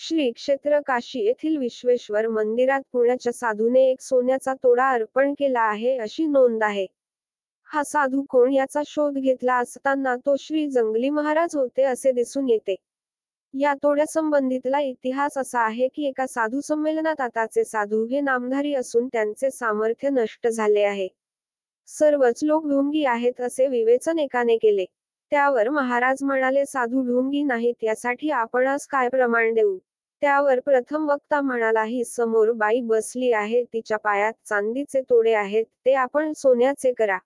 श्री क्षेत्र काशी येथील विश्वेश्वर मंदिरात पुण्याच्या साधूने एक सोन्याचा तोडा अर्पण केला आहे अशी नोंद आहे. हा साधू कोण याचा शोध घेतला असताना तो श्री जंगली महाराज होते असे दिसून येते. या तोड्यासंबंधितला इतिहास असा आहे की एका साधू संमेलनात आताचे साधू हे नामधारी असून त्यांचे सामर्थ्य नष्ट झाले आहे. सर्वच लोक ढोंगी आहेत असे विवेचन एकाने केले. त्यावर महाराज म्हणाले, साधू ढोंगी नाहीत यासाठी आपणच काय प्रमाण देऊ? त्यावर प्रथम वक्ता म्हणाला, ही समोर बाई बसली आहे तिच्या पायात चांदीचे तोडे आहेत, ते आपण सोन्याचे करा.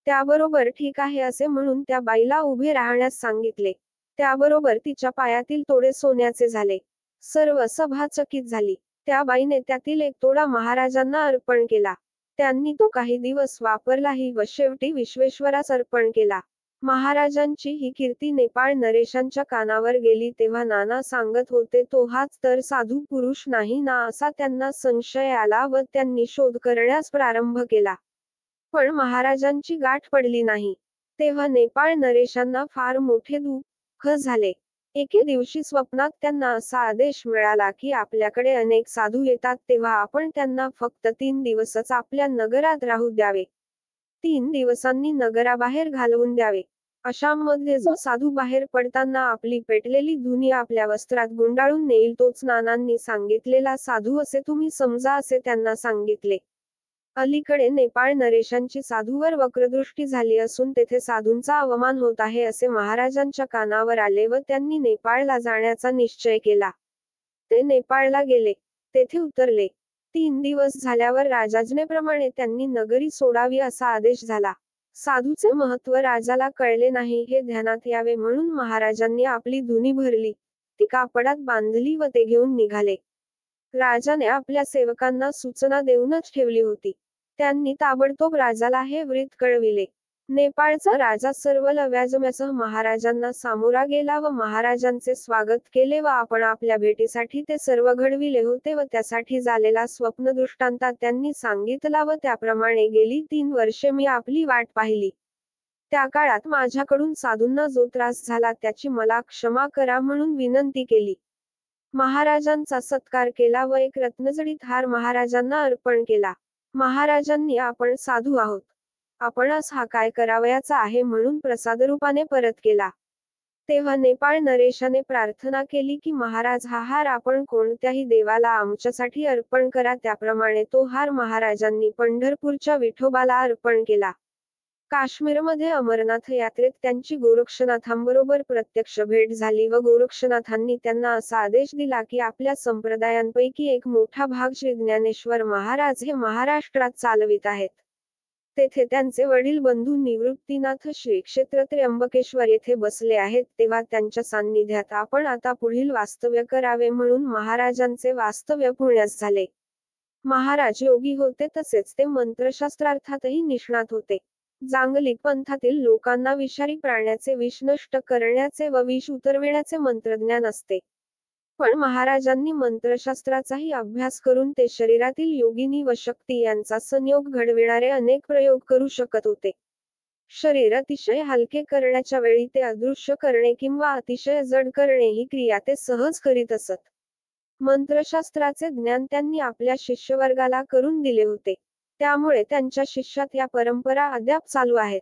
त्याबरोबर ठीक आहे असे म्हणून त्या बाईला उभे राहण्यास सांगितले. त्याबरोबर तिच्या पायातील तोडे सोन्याचे झाले. सर्व सभा चकित झाली. त्या बाईने त्यातील एक तोडा महाराजांना अर्पण केला. त्यांनी तो काही दिवस वापरलाही व शेवटी विश्वेश्वरास अर्पण केला. महाराजांची ही कीर्ती नेपाळ नरेशांच्या कानावर गेली तेव्हा नाना सांगत होते, तो हाच तर साधू पुरुष नाही ना असा त्यांना संशय आला व त्यांनी शोध करण्यास प्रारंभ केला. पण महाराजांची गाठ पडली नाही. तेव्हा नेपाळ नरेशांना फार मोठे दुःख झाले. एके दिवशी स्वप्नात त्यांना असा आदेश मिळाला की आपल्याकडे अनेक साधू येतात तेव्हा आपण त्यांना फक्त 3 दिवसच आपल्या नगरात राहू द्यावे. 3 दिवसांनी नगराबाहेर घालवून द्यावे. अशामध्ये जो साधू बाहेर पडताना आपली पेटलेली धुनी आपल्या वस्त्रात गुंडाळून नेईल तोच नानांनी सांगितलेला साधू असे तुम्ही समजा असे त्यांना सांगितले. अलीकडे नेपाळ नरेशांची साधूवर वक्रदृष्टी झाली असून तेथे साधूंचा अवमान होत आहे असे महाराजांच्या कानावर आले व त्यांनी नेपाळला जाण्याचा निश्चय केला. ते नेपाळला गेले. तेथे उतरले. 3 दिवस झाल्यावर राजाज्ञेप्रमाणे त्यांनी नगरी सोडावी असा आदेश झाला. साधूचे महत्त्व राजाला कळले नाही हे ध्यानात यावे म्हणून महाराजांनी आपली धुनी भरली, ती कापडात बांधली व ते घेऊन निघाले. राजाने आपल्या सेवकांना सूचना देऊनच ठेवली होती. त्यांनी ताबडतोब राजाला हे वृत्त कळविले. नेपाळचा राजा सर्व लव्याजम्यासह महाराजांना सामोरा गेला व महाराजांचे स्वागत केले व आपण आपल्या भेटीसाठी ते सर्व घडविले होते व त्यासाठी झालेला स्वप्नदृष्टांत त्यांनी सांगितला व त्याप्रमाणे गेली 3 वर्षे मी आपली वाट पाहिली. त्या काळात माझ्याकडून साधूंना जो त्रास झाला त्याची मला क्षमा करा म्हणून विनंती केली. महाराजांचा सत्कार केला व एक रत्नजडित हार महाराजांना अर्पण केला. महाराजांनी आपण साधू आहोत, आपणास हा काय करावयाचा आहे म्हणून प्रसादरूपाने परत केला. तेव्हा नेपाळ नरेशाने प्रार्थना केली की महाराज हा हार आपण कोणत्याही देवाला आमच्यासाठी अर्पण करा. त्याप्रमाणे तो हार महाराजांनी पंढरपूरच्या विठोबाला अर्पण केला. काश्मीरमध्ये अमरनाथ यात्रेत त्यांची गोरक्षनाथांबरोबर प्रत्यक्ष भेट झाली व गोरक्षनाथांनी त्यांना असा आदेश दिला की आपल्या संप्रदायांपैकी एक मोठा भाग श्री ज्ञानेश्वर महाराज हे महाराष्ट्रात चालवित आहेत. तेथे त्यांचे वडील बंधू निवृत्तीनाथ श्री क्षेत्र त्र्यंबकेश्वर येथे बसले आहेत तेव्हा त्यांच्या सान्निध्यात आपण आता पुढील वास्तव्य करावे म्हणून महाराजांचे वास्तव्य पुण्यास झाले. महाराज योगी होते तसेच ते मंत्रशास्त्रार्थातही निष्णात होते. जांगलिक पंथातील लोकांना विषारी प्राण्याचे विष नष्ट करण्याचे व विष उतरविण्याचे मंत्रज्ञान असते. पण महाराजांनी मंत्रशास्त्राचाही अभ्यास करून ते शरीरातील योगिनी व शक्ती यांचा संयोग घडविणारे अनेक प्रयोग करू शकत होते. शरीर अतिशय हलके करण्याच्या वेळी ते अदृश्य करणे किंवा अतिशय जड करणे ही क्रिया ते सहज करीत असत. मंत्रशास्त्राचे ज्ञान त्यांनी आपल्या शिष्यवर्गाला करून दिले होते. त्यामुळे त्यांच्या शिष्यात या परंपरा अद्याप चालू आहेत.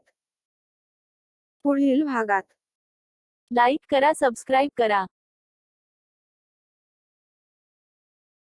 पुढील भागात लाईक करा, सबस्क्राईब करा.